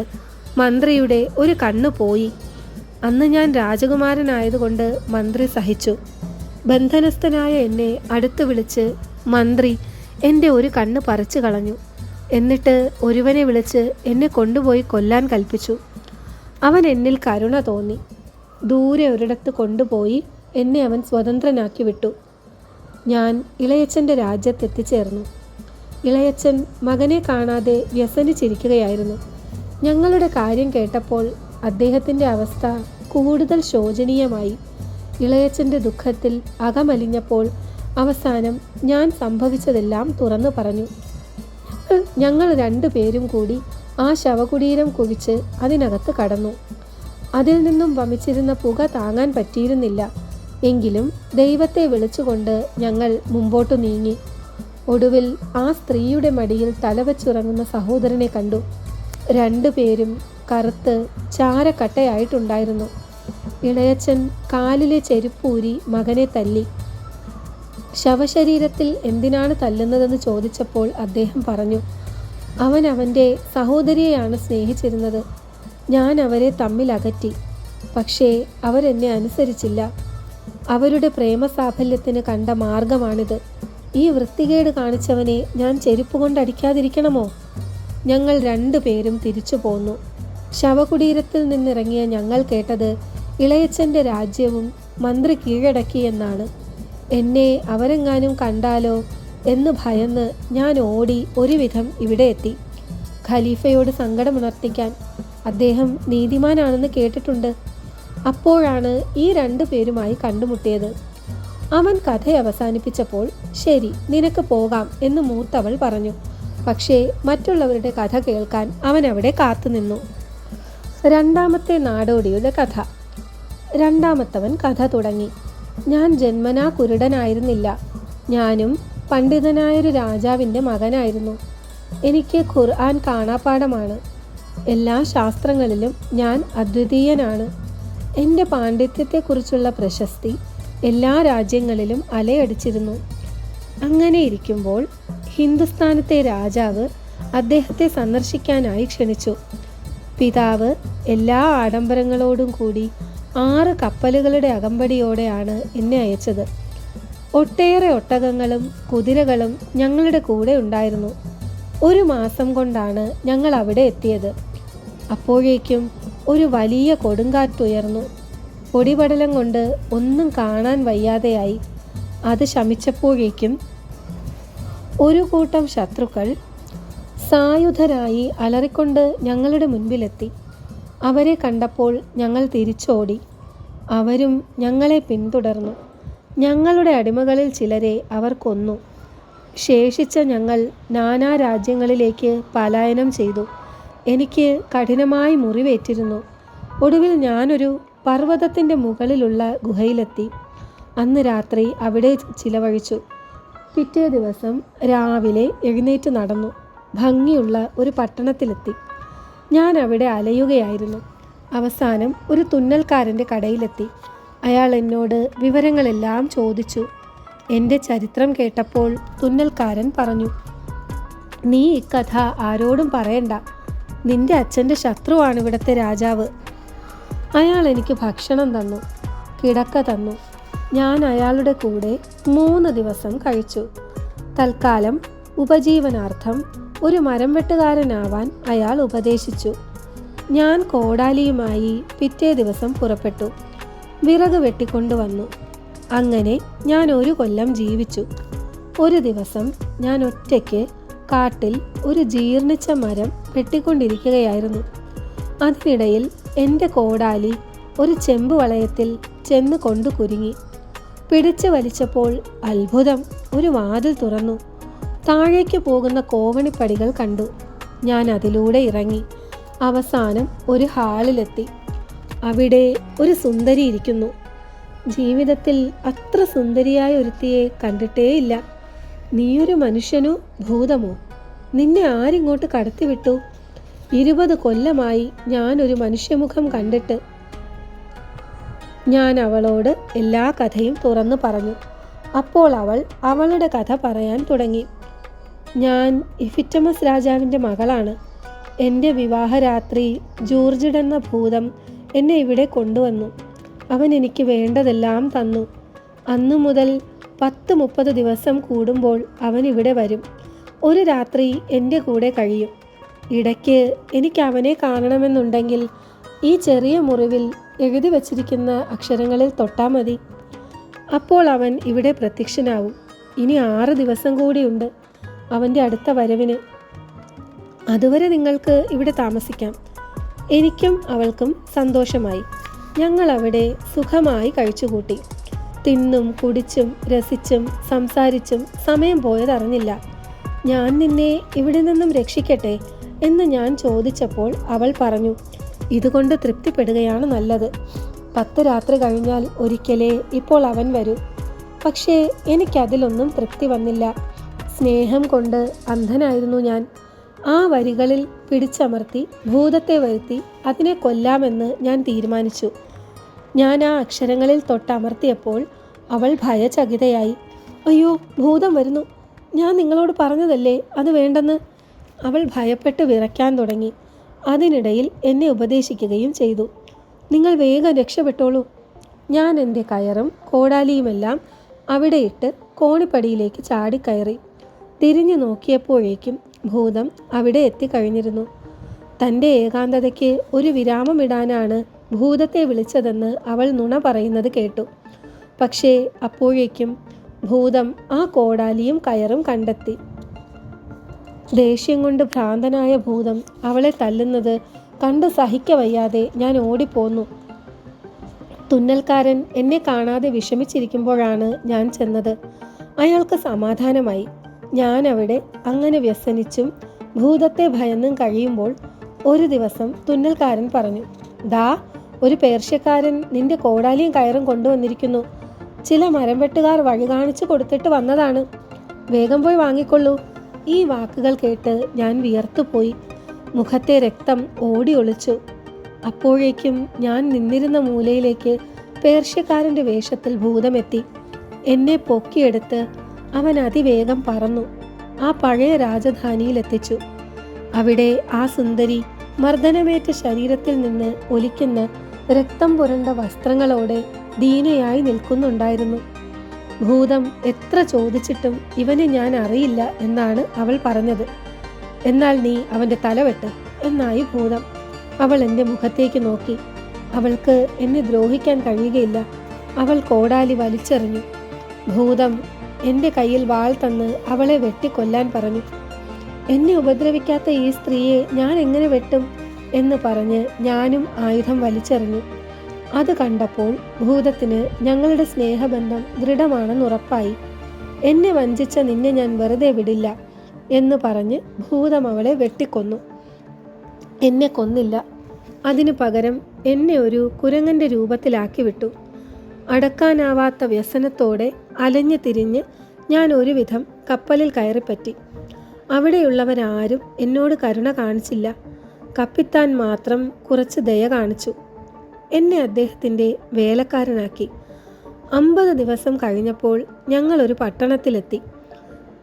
മന്ത്രിയുടെ ഒരു കണ്ണ് പോയി. അന്ന് ഞാൻ രാജകുമാരനായതുകൊണ്ട് മന്ത്രി സഹിച്ചു. ബന്ധനസ്ഥനായ എന്നെ അടുത്ത് വിളിച്ച് മന്ത്രി എൻ്റെ ഒരു കണ്ണ് പറിച്ചു കളഞ്ഞു. എന്നിട്ട് ഒരുവനെ വിളിച്ച് എന്നെ കൊണ്ടുപോയി കൊല്ലാൻ കൽപ്പിച്ചു. അവൻ എന്നിൽ കരുണ തോന്നി. ദൂരെ ഒരിടത്ത് കൊണ്ടുപോയി എന്നെ അവൻ സ്വതന്ത്രനാക്കി വിട്ടു. ഞാൻ ഇളയച്ചൻ്റെ രാജ്യത്തെത്തിച്ചേർന്നു. ഇളയച്ചൻ മകനെ കാണാതെ വ്യസനിച്ചിരിക്കുകയായിരുന്നു. ഞങ്ങളുടെ കാര്യം കേട്ടപ്പോൾ അദ്ദേഹത്തിൻ്റെ അവസ്ഥ കൂടുതൽ ശോചനീയമായി. ഇളയച്ചൻ്റെ ദുഃഖത്തിൽ അകമലിഞ്ഞപ്പോൾ അവസാനം ഞാൻ സംഭവിച്ചതെല്ലാം തുറന്നു പറഞ്ഞു. ഞങ്ങൾ 2 പേരും കൂടി ആ ശവകുടീരം കുഴിച്ച് അതിനകത്ത് കടന്നു. അതിൽ നിന്നും വമിച്ചിരുന്ന പുക താങ്ങാൻ പറ്റിയിരുന്നില്ല. എങ്കിലും ദൈവത്തെ വിളിച്ചുകൊണ്ട് ഞങ്ങൾ മുമ്പോട്ടു നീങ്ങി. ഒടുവിൽ ആ സ്ത്രീയുടെ മടിയിൽ തലവച്ചുറങ്ങുന്ന സഹോദരനെ കണ്ടു. 2 പേരും കറുത്ത് ചാരക്കട്ടയായിട്ടുണ്ടായിരുന്നു. ഇളയച്ചൻ കാലിലെ ചെരുപ്പൂരി മകനെ തല്ലി. ശവശരീരത്തിൽ എന്തിനാണ് തല്ലുന്നതെന്ന് ചോദിച്ചപ്പോൾ അദ്ദേഹം പറഞ്ഞു, അവൻ അവൻ്റെ സഹോദരിയെയാണ് സ്നേഹിച്ചിരുന്നത്. ഞാൻ അവരെ തമ്മിൽ അകറ്റി. പക്ഷേ അവരെന്നെ അനുസരിച്ചില്ല. അവരുടെ പ്രേമസാഫല്യത്തിന് കണ്ട മാർഗമാണിത്. ഈ വൃത്തികേട് കാണിച്ചവനെ ഞാൻ ചെരുപ്പ് കൊണ്ടടിക്കാതിരിക്കണമോ? ഞങ്ങൾ 2 പേരും തിരിച്ചു പോന്നു. ശവകുടീരത്തിൽ നിന്നിറങ്ങിയ ഞങ്ങൾ കേട്ടത് ഇളയച്ചൻ്റെ രാജ്യവും മന്ത്രി കീഴടക്കിയെന്നാണ്. എന്നെ അവരെങ്ങാനും കണ്ടാലോ എന്ന് ഭയന്ന് ഞാൻ ഓടി ഒരുവിധം ഇവിടെ എത്തി. ഖലീഫയോട് സങ്കടമുണർത്തിക്കാൻ. അദ്ദേഹം നീതിമാനാണെന്ന് കേട്ടിട്ടുണ്ട്. അപ്പോഴാണ് ഈ 2 പേരുമായി കണ്ടുമുട്ടിയത്. അവൻ കഥ അവസാനിപ്പിച്ചപ്പോൾ ശരി, നിനക്ക് പോകാം എന്ന് മൂത്തവൾ പറഞ്ഞു. പക്ഷേ മറ്റുള്ളവരുടെ കഥ കേൾക്കാൻ അവൻ അവിടെ കാത്തുനിന്നു. 2ാമത്തെ നാടോടിയുടെ കഥ. 2ാമത്തവൻ കഥ തുടങ്ങി. ഞാൻ ജന്മനാ കുരുടനായിരുന്നില്ല. ഞാനും പണ്ഡിതനായൊരു രാജാവിൻ്റെ മകനായിരുന്നു. എനിക്ക് ഖുർആൻ കാണാപ്പാഠമാണ്. എല്ലാ ശാസ്ത്രങ്ങളിലും ഞാൻ അദ്വിതീയനാണ്. എൻ്റെ പാണ്ഡിത്യത്തെക്കുറിച്ചുള്ള പ്രശസ്തി എല്ലാ രാജ്യങ്ങളിലും അലയടിച്ചിരുന്നു. അങ്ങനെ ഇരിക്കുമ്പോൾ ഹിന്ദുസ്ഥാനത്തെ രാജാവ് അദ്ദേഹത്തെ സന്ദർശിക്കാനായി ക്ഷണിച്ചു. പിതാവ് എല്ലാ ആഡംബരങ്ങളോടും കൂടി 6 കപ്പലുകളുടെ അകമ്പടിയോടെയാണ് എന്നെ അയച്ചത്. ഒട്ടേറെ ഒട്ടകങ്ങളും കുതിരകളും ഞങ്ങളുടെ കൂടെ ഉണ്ടായിരുന്നു. 1 മാസം കൊണ്ടാണ് ഞങ്ങൾ അവിടെ എത്തിയത്. അപ്പോഴേക്കും ഒരു വലിയ കൊടുങ്കാറ്റുയർന്നു. പൊടിപടലം കൊണ്ട് ഒന്നും കാണാൻ വയ്യാതെയായി. അത് ശമിച്ചപ്പോഴേക്കും ഒരു കൂട്ടം ശത്രുക്കൾ സായുധരായി അലറിക്കൊണ്ട് ഞങ്ങളുടെ മുൻപിലെത്തി. അവരെ കണ്ടപ്പോൾ ഞങ്ങൾ തിരിച്ചോടി. അവരും ഞങ്ങളെ പിന്തുടർന്നു. ഞങ്ങളുടെ അടിമകളിൽ ചിലരെ അവർ കൊന്നു. ശേഷിച്ച ഞങ്ങൾ നാനാ രാജ്യങ്ങളിലേക്ക് പലായനം ചെയ്തു. എനിക്ക് കഠിനമായി മുറിവേറ്റിരുന്നു. ഒടുവിൽ ഞാനൊരു പർവ്വതത്തിൻ്റെ മുകളിലുള്ള ഗുഹയിലെത്തി. അന്ന് രാത്രി അവിടെ ചിലവഴിച്ചു. പിറ്റേ ദിവസം രാവിലെ എഴുന്നേറ്റ് നടന്നു. ഭംഗിയുള്ള ഒരു പട്ടണത്തിലെത്തി. ഞാൻ അവിടെ അലയുകയായിരുന്നു. അവസാനം ഒരു തുന്നൽക്കാരൻ്റെ കടയിലെത്തി. അയാൾ എന്നോട് വിവരങ്ങളെല്ലാം ചോദിച്ചു. എൻ്റെ ചരിത്രം കേട്ടപ്പോൾ തുന്നൽക്കാരൻ പറഞ്ഞു, നീ ഇക്കഥ ആരോടും പറയണ്ട. നിന്റെ അച്ഛൻ്റെ ശത്രുവാണ് ഇവിടുത്തെ രാജാവ്. അയാൾ എനിക്ക് ഭക്ഷണം തന്നു, കിടക്ക തന്നു. ഞാൻ അയാളുടെ കൂടെ 3 ദിവസം കഴിച്ചു. തൽക്കാലം ഉപജീവനാർത്ഥം ഒരു മരം വെട്ടുകാരനാവാൻ അയാൾ ഉപദേശിച്ചു. ഞാൻ കോടാലിയുമായി പിറ്റേ ദിവസം പുറപ്പെട്ടു. വിറക് വെട്ടിക്കൊണ്ടുവന്നു. അങ്ങനെ ഞാൻ 1 കൊല്ലം ജീവിച്ചു. ഒരു ദിവസം ഞാൻ ഒറ്റയ്ക്ക് കാട്ടിൽ ഒരു ജീർണിച്ച മരം വെട്ടിക്കൊണ്ടിരിക്കുകയായിരുന്നു. അതിനിടയിൽ എൻ്റെ കോടാലി ഒരു ചെമ്പ് വളയത്തിൽ ചെന്ന് കൊണ്ടു കുരുങ്ങി. പിടിച്ചു വലിച്ചപ്പോൾ അത്ഭുതം, ഒരു വാതിൽ തുറന്നു. താഴേക്ക് പോകുന്ന കോവണിപ്പടികൾ കണ്ടു. ഞാൻ അതിലൂടെ ഇറങ്ങി. അവസാനം ഒരു ഹാളിലെത്തി. അവിടെ ഒരു സുന്ദരി ഇരിക്കുന്നു. ജീവിതത്തിൽ അത്ര സുന്ദരിയായ ഒരുത്തിയെ കണ്ടിട്ടേയില്ല. നീയൊരു മനുഷ്യനോ ഭൂതമോ? നിന്നെ ആരിങ്ങോട്ട് കടത്തിവിട്ടു? 20 കൊല്ലമായി ഞാനൊരു മനുഷ്യമുഖം കണ്ടിട്ട്. ഞാൻ അവളോട് എല്ലാ കഥയും തുറന്നു പറഞ്ഞു. അപ്പോൾ അവൾ അവളുടെ കഥ പറയാൻ തുടങ്ങി. ഞാൻ ഇഫിറ്റമസ് രാജാവിൻ്റെ മകളാണ്. എൻ്റെ വിവാഹരാത്രി ജൂർജിഡ് എന്ന ഭൂതം എന്നെ ഇവിടെ കൊണ്ടുവന്നു. അവൻ എനിക്ക് വേണ്ടതെല്ലാം തന്നു. അന്നു മുതൽ 10-30 ദിവസം കൂടുമ്പോൾ അവൻ ഇവിടെ വരും. ഒരു രാത്രി എൻ്റെ കൂടെ കഴിയും. ഇടയ്ക്ക് എനിക്ക് അവനെ കാണണമെന്നുണ്ടെങ്കിൽ ഈ ചെറിയ മുറിവിൽ എഴുതി വച്ചിരിക്കുന്ന അക്ഷരങ്ങളിൽ തൊട്ടാൽ മതി. അപ്പോൾ അവൻ ഇവിടെ പ്രത്യക്ഷനാവും. ഇനി 6 ദിവസം കൂടിയുണ്ട് അവൻ്റെ അടുത്ത വരവിന്. അതുവരെ നിങ്ങൾക്ക് ഇവിടെ താമസിക്കാം. എനിക്കും അവൾക്കും സന്തോഷമായി. ഞങ്ങൾ അവിടെ സുഖമായി കഴിച്ചുകൂട്ടി. തിന്നും കുടിച്ചും രസിച്ചും സംസാരിച്ചും സമയം പോയതറിഞ്ഞില്ല. ഞാൻ നിന്നെ ഇവിടെ നിന്നും രക്ഷിക്കട്ടെ എന്ന് ഞാൻ ചോദിച്ചപ്പോൾ അവൾ പറഞ്ഞു, ഇതുകൊണ്ട് തൃപ്തിപ്പെടുകയാണ് നല്ലത്. 10 രാത്രി കഴിഞ്ഞാൽ ഒരിക്കലേ ഇപ്പോൾ അവൻ വരൂ. പക്ഷേ എനിക്കതിലൊന്നും തൃപ്തി വന്നില്ല. സ്നേഹം കൊണ്ട് അന്ധനായിരുന്നു ഞാൻ. ആ വരികളിൽ പിടിച്ചമർത്തി ഭൂതത്തെ വരുത്തി അതിനെ കൊല്ലാമെന്ന് ഞാൻ തീരുമാനിച്ചു. ഞാൻ ആ അക്ഷരങ്ങളിൽ തൊട്ടമർത്തിയപ്പോൾ അവൾ ഭയചകിതയായി. അയ്യോ, ഭൂതം വരുന്നു! ഞാൻ നിങ്ങളോട് പറഞ്ഞതല്ലേ അത് വേണ്ടെന്ന്. അവൾ ഭയപ്പെട്ട് വിറയ്ക്കാൻ തുടങ്ങി. അതിനിടയിൽ എന്നെ ഉപദേശിക്കുകയും ചെയ്തു. നിങ്ങൾ വേഗം രക്ഷപ്പെട്ടോളൂ. ഞാൻ എൻ്റെ കയറും കോടാലിയുമെല്ലാം അവിടെ ഇട്ട് കോണിപ്പടിയിലേക്ക് ചാടിക്കയറി. തിരിഞ്ഞു നോക്കിയപ്പോഴേക്കും ഭൂതം അവിടെ എത്തിക്കഴിഞ്ഞിരുന്നു. തൻ്റെ ഏകാന്തതയ്ക്ക് ഒരു വിരാമമിടാനാണ് ഭൂതത്തെ വിളിച്ചതെന്ന് അവൾ നുണ പറയുന്നത് കേട്ടു. പക്ഷേ അപ്പോഴേക്കും ഭൂതം ആ കോടാലിയും കയറും കണ്ടെത്തി. ദേഷ്യം കൊണ്ട് ഭ്രാന്തനായ ഭൂതം അവളെ തല്ലുന്നത് കണ്ട് സഹിക്കവയ്യാതെ ഞാൻ ഓടിപ്പോന്നു. തുന്നൽക്കാരൻ എന്നെ കാണാതെ വിഷമിച്ചിരിക്കുമ്പോഴാണ് ഞാൻ ചെന്നത്. അയാൾക്ക് സമാധാനമായി. ഞാൻ അവിടെ അങ്ങനെ വ്യസനിച്ചും ഭൂതത്തെ ഭയന്നും കഴിയുമ്പോൾ ഒരു ദിവസം തുന്നൽക്കാരൻ പറഞ്ഞു, ദാ ഒരു പേർഷ്യക്കാരൻ നിന്റെ കോടാലിയും കയറും കൊണ്ടുവന്നിരിക്കുന്നു. ചില മരം വെട്ടുകാർ വഴി കാണിച്ചു കൊടുത്തിട്ട് വന്നതാണ്. വേഗം പോയി വാങ്ങിക്കൊള്ളൂ. ഈ വാക്കുകൾ കേട്ട് ഞാൻ വിയർത്തുപോയി. മുഖത്തെ രക്തം ഓടി ഒളിച്ചു. അപ്പോഴേക്കും ഞാൻ നിന്നിരുന്ന മൂലയിലേക്ക് പേർഷ്യക്കാരൻ്റെ വേഷത്തിൽ ഭൂതമെത്തി. എന്നെ പൊക്കിയെടുത്ത് അവൻ അതിവേഗം പറന്നു ആ പഴയ രാജധാനിയിലെത്തിച്ചു. അവിടെ ആ സുന്ദരി മർദ്ദനമേറ്റ ശരീരത്തിൽ നിന്ന് ഒലിക്കുന്ന രക്തം പുരണ്ട വസ്ത്രങ്ങളോടെ ദീനയായി നിൽക്കുന്നുണ്ടായിരുന്നു. ഭൂതം എത്ര ചോദിച്ചിട്ടും ഇവനെ ഞാൻ അറിയില്ല എന്നാണ് അവൾ പറഞ്ഞത്. എന്നാൽ നീ അവൻ്റെ തലവെട്ട് എന്നായി ഭൂതം. അവൾ എൻ്റെ മുഖത്തേക്ക് നോക്കി. അവൾക്ക് എന്നെ ദ്രോഹിക്കാൻ കഴിയുകയില്ല. അവൾ കോടാലി വലിച്ചെറിഞ്ഞു. ഭൂതം എൻ്റെ കയ്യിൽ വാൾ തന്ന് അവളെ വെട്ടിക്കൊല്ലാൻ പറഞ്ഞു. എന്നെ ഉപദ്രവിക്കാത്ത ഈ സ്ത്രീയെ ഞാൻ എങ്ങനെ വെട്ടും എന്ന് പറഞ്ഞ് ഞാനും ആയുധം വലിച്ചെറിഞ്ഞു. അത് കണ്ടപ്പോൾ ഭൂതത്തിന് ഞങ്ങളുടെ സ്നേഹബന്ധം ദൃഢമാണെന്നുറപ്പായി. എന്നെ വഞ്ചിച്ച നിന്നെ ഞാൻ വെറുതെ വിടില്ല എന്ന് പറഞ്ഞ് ഭൂതം അവളെ വെട്ടിക്കൊന്നു. എന്നെ കൊന്നില്ല. അതിനു പകരം എന്നെ ഒരു കുരങ്ങൻ്റെ രൂപത്തിലാക്കി വിട്ടു. അടക്കാനാവാത്ത വ്യസനത്തോടെ അലഞ്ഞു തിരിഞ്ഞ് ഞാൻ ഒരുവിധം കപ്പലിൽ കയറിപ്പറ്റി. അവിടെയുള്ളവരാരും എന്നോട് കരുണ കാണിച്ചില്ല. കപ്പിത്താൻ മാത്രം കുറച്ച് ദയ കാണിച്ചു. എന്നെ അദ്ദേഹത്തിൻ്റെ വേലക്കാരനാക്കി. 50 ദിവസം കഴിഞ്ഞപ്പോൾ ഞങ്ങളൊരു പട്ടണത്തിലെത്തി.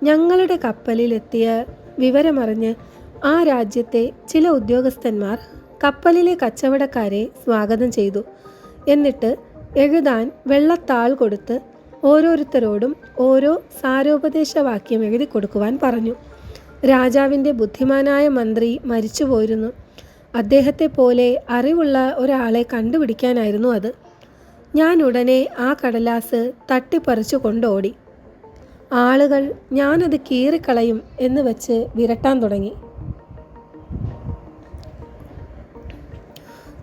ഞങ്ങളുടെ കപ്പലിലെത്തിയ വിവരമറിഞ്ഞ് ആ രാജ്യത്തെ ചില ഉദ്യോഗസ്ഥന്മാർ കപ്പലിലെ കച്ചവടക്കാരെ സ്വാഗതം ചെയ്തു. എന്നിട്ട് എഴുതാൻ വെള്ളത്താൾ കൊടുത്ത് ഓരോരുത്തരോടും ഓരോ സാരോപദേശവാക്യം എഴുതി കൊടുക്കുവാൻ പറഞ്ഞു. രാജാവിൻ്റെ ബുദ്ധിമാനായ മന്ത്രി മരിച്ചുപോയിരുന്നു. അദ്ദേഹത്തെ പോലെ അറിവുള്ള ഒരാളെ കണ്ടുപിടിക്കാനായിരുന്നു അത്. ഞാൻ ഉടനെ ആ കടലാസ് തട്ടിപ്പറിച്ചു കൊണ്ടോടി. ആളുകൾ ഞാനത് കീറിക്കളയും എന്ന് വെച്ച് വിരട്ടാൻ തുടങ്ങി.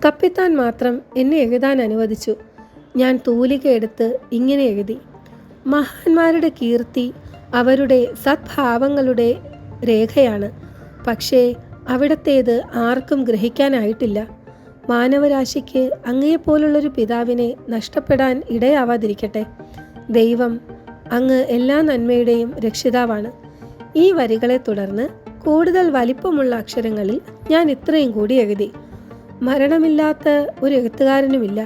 കപ്പിത്താൻ മാത്രം എന്നെ എഴുതാൻ അനുവദിച്ചു. ഞാൻ തൂലിക എടുത്ത് ഇങ്ങനെ എഴുതി: മഹാന്മാരുടെ കീർത്തി അവരുടെ സദ്ഭാവങ്ങളുടെ രേഖയാണ്. പക്ഷേ അവിടത്തേത് ആർക്കും ഗ്രഹിക്കാനായിട്ടില്ല. മാനവരാശിക്ക് അങ്ങയെപ്പോലുള്ളൊരു പിതാവിനെ നഷ്ടപ്പെടാൻ ഇടയാവാതിരിക്കട്ടെ. ദൈവം അങ്ങ് എല്ലാ നന്മയുടെയും രക്ഷിതാവാണ്. ഈ വരികളെ തുടർന്ന് കൂടുതൽ വലിപ്പമുള്ള അക്ഷരങ്ങളിൽ ഞാൻ ഇത്രയും കൂടി എഴുതി: മരണമില്ലാത്ത ഒരു എഴുത്തുകാരനുമില്ല,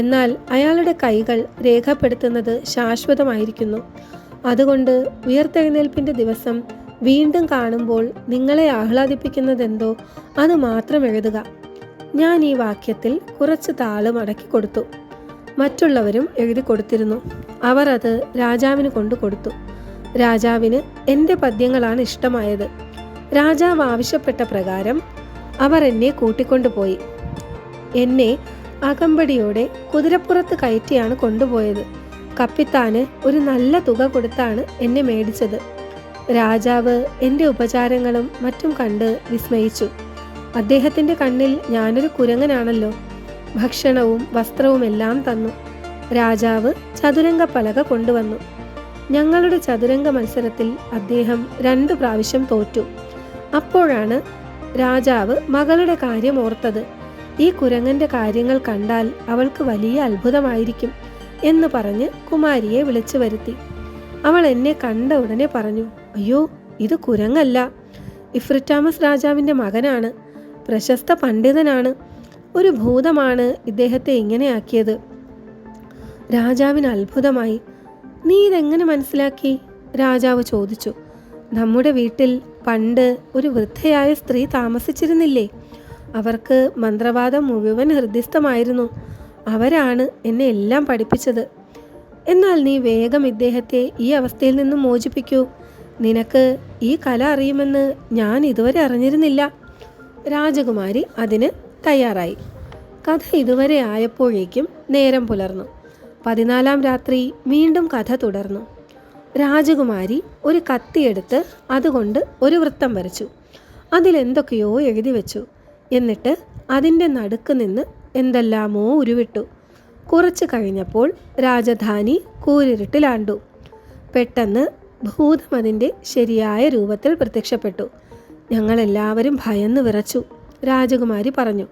എന്നാൽ അയാളുടെ കൈകൾ രേഖപ്പെടുത്തുന്നത് ശാശ്വതമായിരിക്കുന്നു. അതുകൊണ്ട് ഉയർത്തെഴുന്നേൽപ്പിൻ്റെ ദിവസം വീണ്ടും കാണുമ്പോൾ നിങ്ങളെ ആഹ്ലാദിപ്പിക്കുന്നതെന്തോ അത് മാത്രം എഴുതുക. ഞാൻ ഈ വാക്യത്തിൽ കുറച്ച് താള് മടക്കി കൊടുത്തു. മറ്റുള്ളവരും എഴുതി കൊടുത്തിരുന്നു. അവർ അത് രാജാവിന് കൊണ്ടു കൊടുത്തു. രാജാവിന് എൻ്റെ പദ്യങ്ങളാണ് ഇഷ്ടമായത്. രാജാവ് ആവശ്യപ്പെട്ട പ്രകാരം അവർ എന്നെ കൂട്ടിക്കൊണ്ടുപോയി. എന്നെ അകമ്പടിയോടെ കുതിരപ്പുറത്ത് കയറ്റിയാണ് കൊണ്ടുപോയത്. കപ്പിത്താന് ഒരു നല്ല തുക കൊടുത്താണ് എന്നെ മേടിച്ചത്. രാജാവ് എൻ്റെ ഉപചാരങ്ങളും മറ്റും കണ്ട് വിസ്മയിച്ചു. അദ്ദേഹത്തിൻ്റെ കണ്ണിൽ ഞാനൊരു കുരങ്ങനാണല്ലോ. ഭക്ഷണവും വസ്ത്രവും എല്ലാം തന്നു. രാജാവ് ചതുരംഗ പലക കൊണ്ടുവന്നു. ഞങ്ങളുടെ ചതുരംഗ മത്സരത്തിൽ അദ്ദേഹം 2 പ്രാവശ്യം തോറ്റു. അപ്പോഴാണ് രാജാവ് മകളുടെ കാര്യം ഓർത്തത്. ഈ കുരങ്ങൻ്റെ കാര്യങ്ങൾ കണ്ടാൽ അവൾക്ക് വലിയ അത്ഭുതമായിരിക്കും എന്ന് പറഞ്ഞ് കുമാരിയെ വിളിച്ചു വരുത്തി. അവൾ എന്നെ കണ്ട ഉടനെ പറഞ്ഞു, അയ്യോ, ഇത് കുരങ്ങല്ല, ഇഫ്രിറ്റാമസ് രാജാവിൻ്റെ മകനാണ്. പ്രശസ്ത പണ്ഡിതനാണ്. ഒരു ഭൂതമാണ് ഇദ്ദേഹത്തെ ഇങ്ങനെയാക്കിയത്. രാജാവിന് അത്ഭുതമായി. നീ ഇതെങ്ങനെ മനസ്സിലാക്കി? രാജാവ് ചോദിച്ചു. നമ്മുടെ വീട്ടിൽ പണ്ട് ഒരു വൃദ്ധയായ സ്ത്രീ താമസിച്ചിരുന്നില്ലേ? അവർക്ക് മന്ത്രവാദം മുഴുവൻ ഹൃദ്യസ്ഥമായിരുന്നു. അവരാണ് എന്നെ എല്ലാം പഠിപ്പിച്ചത്. എന്നാൽ നീ വേഗം ഇദ്ദേഹത്തെ ഈ അവസ്ഥയിൽ നിന്നും മോചിപ്പിക്കൂ. നിനക്ക് ഈ കല അറിയുമെന്ന് ഞാൻ ഇതുവരെ അറിഞ്ഞിരുന്നില്ല. രാജകുമാരി അതിന് തയ്യാറായി. കഥ ഇതുവരെ ആയപ്പോഴേക്കും നേരം പുലർന്നു. 14-ാം രാത്രി വീണ്ടും കഥ തുടർന്നു. രാജകുമാരി ഒരു കത്തിയെടുത്ത് അതുകൊണ്ട് ഒരു വൃത്തം വരച്ചു. അതിലെന്തൊക്കെയോ എഴുതി വെച്ചു. എന്നിട്ട് അതിൻ്റെ നടുക്ക് നിന്ന് എന്തെല്ലാമോ ഉരുവിട്ടു. കുറച്ചു കഴിഞ്ഞപ്പോൾ രാജധാനി കൂരിരുട്ടിലാണ്ടു. പെട്ടെന്ന് ഭൂതം അതിൻ്റെ ശരിയായ രൂപത്തിൽ പ്രത്യക്ഷപ്പെട്ടു. ഞങ്ങളെല്ലാവരും ഭയന്ന് വിറച്ചു. രാജകുമാരി പറഞ്ഞു,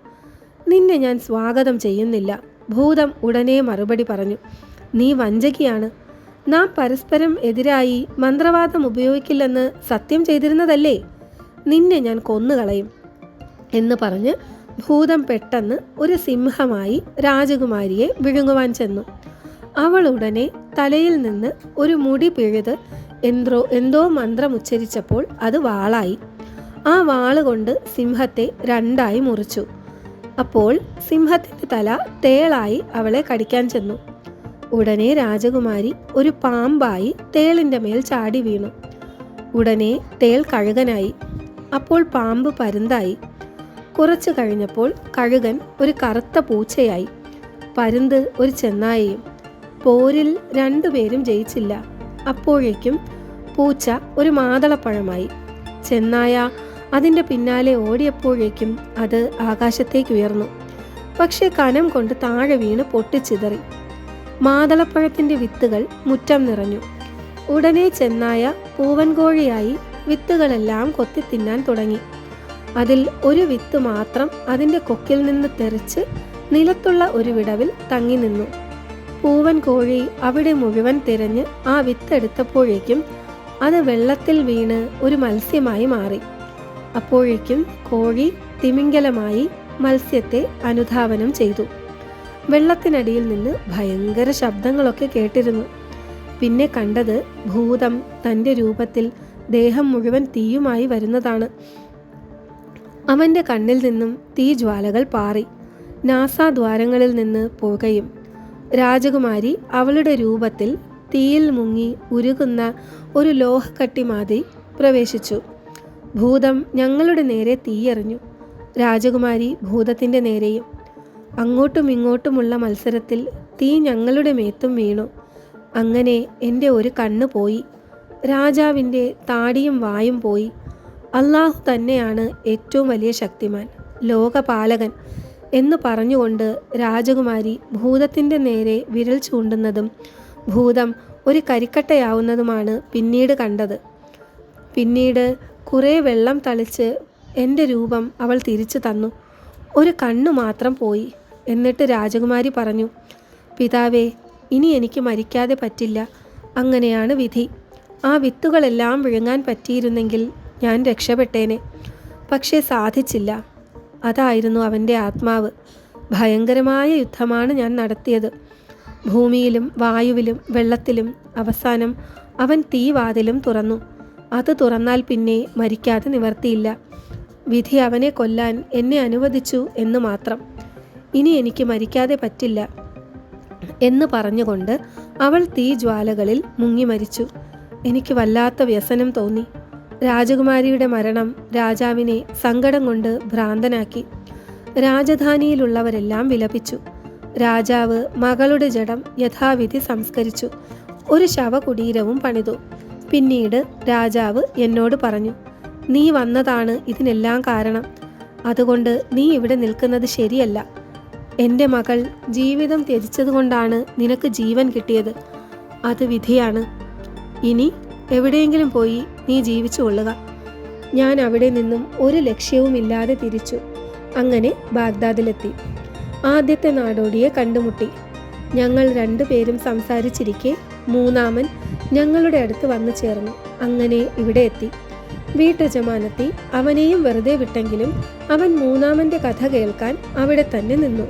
നിന്നെ ഞാൻ സ്വാഗതം ചെയ്യുന്നില്ല. ഭൂതം ഉടനെ മറുപടി പറഞ്ഞു, നീ വഞ്ചകിയാണ്. നാം പരസ്പരം എതിരായി മന്ത്രവാദം ഉപയോഗിക്കില്ലെന്ന് സത്യം ചെയ്തിരുന്നതല്ലേ? നിന്നെ ഞാൻ കൊന്നുകളയും എന്ന് പറഞ്ഞ് ഭൂതം പെട്ടെന്ന് ഒരു സിംഹമായി രാജകുമാരിയെ വിഴുങ്ങുവാൻ ചെന്നു. അവൾ ഉടനെ തലയിൽ നിന്ന് ഒരു മുടി പിഴുത് എന്തോ മന്ത്രമുച്ചരിച്ചപ്പോൾ അത് വാളായി. ആ വാള് കൊണ്ട് സിംഹത്തെ രണ്ടായി മുറിച്ചു. അപ്പോൾ സിംഹത്തിൻ്റെ തല തേളായി അവളെ കടിക്കാൻ ചെന്നു. ഉടനെ രാജകുമാരി ഒരു പാമ്പായി തേളിൻ്റെ മേൽ ചാടി വീണു. ഉടനെ തേൾ കഴുകനായി. അപ്പോൾ പാമ്പ് പരുന്തായി. കുറച്ചു കഴിഞ്ഞപ്പോൾ കഴുകൻ ഒരു കറുത്ത പൂച്ചയായി. പരുന്ത് ഒരു ചെന്നായയും. പോരിൽ രണ്ടുപേരും ജയിച്ചില്ല. അപ്പോഴേക്കും പൂച്ച ഒരു മാതളപ്പഴമായി. ചെന്നായ അതിൻ്റെ പിന്നാലെ ഓടിയപ്പോഴേക്കും അത് ആകാശത്തേക്ക് ഉയർന്നു. പക്ഷേ കനം കൊണ്ട് താഴെ വീണ് പൊട്ടിച്ചിതറി. മാതളപ്പഴത്തിൻ്റെ വിത്തുകൾ മുറ്റം നിറഞ്ഞു. ഉടനെ ചെന്നായ പൂവൻകോഴിയായി വിത്തുകളെല്ലാം കൊത്തി തിന്നാൻ തുടങ്ങി. അതിൽ ഒരു വിത്ത് മാത്രം അതിൻ്റെ കൊക്കിൽ നിന്ന് തെറിച്ച് നിലത്തുള്ള ഒരു വിടവിൽ തങ്ങി നിന്നു. പൂവൻ കോഴി അവിടെ മുഴുവൻ തിരഞ്ഞ് ആ വിത്തെടുത്തപ്പോഴേക്കും അത് വെള്ളത്തിൽ വീണ് ഒരു മത്സ്യമായി മാറി. അപ്പോഴേക്കും കോഴി തിമിംഗലമായി മത്സ്യത്തെ അനുധാവനം ചെയ്തു. വെള്ളത്തിനടിയിൽ നിന്ന് ഭയങ്കര ശബ്ദങ്ങളൊക്കെ കേട്ടിരുന്നു. പിന്നെ കണ്ടത് ഭൂതം തൻ്റെ രൂപത്തിൽ ദേഹം മുഴുവൻ തീയുമായി വരുന്നതാണ്. അവൻ്റെ കണ്ണിൽ നിന്നും തീജ്വാലകൾ പാറി. നാസാദ്വാരങ്ങളിൽ നിന്ന് പുകയും. രാജകുമാരി അവളുടെ രൂപത്തിൽ തീയിൽ മുങ്ങി ഉരുകുന്ന ഒരു ലോഹക്കട്ടി മാതിരി പ്രവേശിച്ചു. ഭൂതം ഞങ്ങളുടെ നേരെ തീയെറിഞ്ഞു. രാജകുമാരി ഭൂതത്തിൻ്റെ നേരെയും. അങ്ങോട്ടും ഇങ്ങോട്ടുമുള്ള മത്സരത്തിൽ തീ ഞങ്ങളുടെ മേത്തും വീണു. അങ്ങനെ എൻ്റെ ഒരു കണ്ണ് പോയി. രാജാവിൻ്റെ താടിയും വായും പോയി. അള്ളാഹു തന്നെയാണ് ഏറ്റവും വലിയ ശക്തിമാൻ, ലോകപാലകൻ എന്ന് പറഞ്ഞുകൊണ്ട് രാജകുമാരി ഭൂതത്തിൻ്റെ നേരെ വിരൽ ചൂണ്ടുന്നതും ഭൂതം ഒരു കരിക്കട്ടയാവുന്നതുമാണ് പിന്നീട് കണ്ടത്. പിന്നീട് കുറേ വെള്ളം തളിച്ച് എൻ്റെ രൂപം അവൾ തിരിച്ചു തന്നു. ഒരു കണ്ണു മാത്രം പോയി. എന്നിട്ട് രാജകുമാരി പറഞ്ഞു, പിതാവേ, ഇനി എനിക്ക് മരിക്കാതെ പറ്റില്ല. അങ്ങനെയാണ് വിധി. ആ വിത്തുകളെല്ലാം വിഴുങ്ങാൻ പറ്റിയിരുന്നെങ്കിൽ ഞാൻ രക്ഷപ്പെട്ടേനെ. പക്ഷേ സാധിച്ചില്ല. അതായിരുന്നു അവൻ്റെ ആത്മാവ്. ഭയങ്കരമായ യുദ്ധമാണ് ഞാൻ നടത്തിയത്. ഭൂമിയിലും വായുവിലും വെള്ളത്തിലും. അവസാനം അവൻ തീവാതിലും തുറന്നു. അത് തുറന്നാൽ പിന്നെ മരിക്കാതെ നിവർത്തിയില്ല. വിധി അവനെ കൊല്ലാൻ എന്നെ അനുവദിച്ചു എന്ന് മാത്രം. ഇനി എനിക്ക് മരിക്കാതെ പറ്റില്ല എന്ന് പറഞ്ഞുകൊണ്ട് അവൾ തീജ്വാലകളിൽ മുങ്ങി മരിച്ചു. എനിക്ക് വല്ലാത്ത വ്യസനം തോന്നി. രാജകുമാരിയുടെ മരണം രാജാവിനെ സങ്കടം കൊണ്ട് ഭ്രാന്തനാക്കി. രാജധാനിയിലുള്ളവരെല്ലാം വിലപിച്ചു. രാജാവ് മകളുടെ ജഡം യഥാവിധി സംസ്കരിച്ചു. ഒരു ശവകുടീരവും പണിതു. പിന്നീട് രാജാവ് എന്നോട് പറഞ്ഞു, നീ വന്നതാണ് ഇതിനെല്ലാം കാരണം. അതുകൊണ്ട് നീ ഇവിടെ നിൽക്കുന്നത് ശരിയല്ല. എൻ്റെ മകൾ ജീവിതം ത്യജിച്ചതുകൊണ്ടാണ് നിനക്ക് ജീവൻ കിട്ടിയത്. അത് വിധിയാണ്. ഇനി എവിടെയെങ്കിലും പോയി നീ ജീവിച്ചു കൊള്ളുക. ഞാൻ അവിടെ നിന്നും ഒരു ലക്ഷ്യവുമില്ലാതെ തിരിച്ചു. അങ്ങനെ ബാഗ്ദാദിലെത്തി. ആദ്യത്തെ നാടോടിയെ കണ്ടുമുട്ടി. ഞങ്ങൾ രണ്ടുപേരും സംസാരിച്ചിരിക്കെ മൂന്നാമൻ ഞങ്ങളുടെ അടുത്ത് വന്നു ചേർന്നു. അങ്ങനെ ഇവിടെ എത്തി. വീട്ടുജമാനത്തി അവനെയും വെറുതെ വിട്ടെങ്കിലും അവൻ മൂന്നാമൻ്റെ കഥ കേൾക്കാൻ അവിടെ തന്നെ നിന്നു.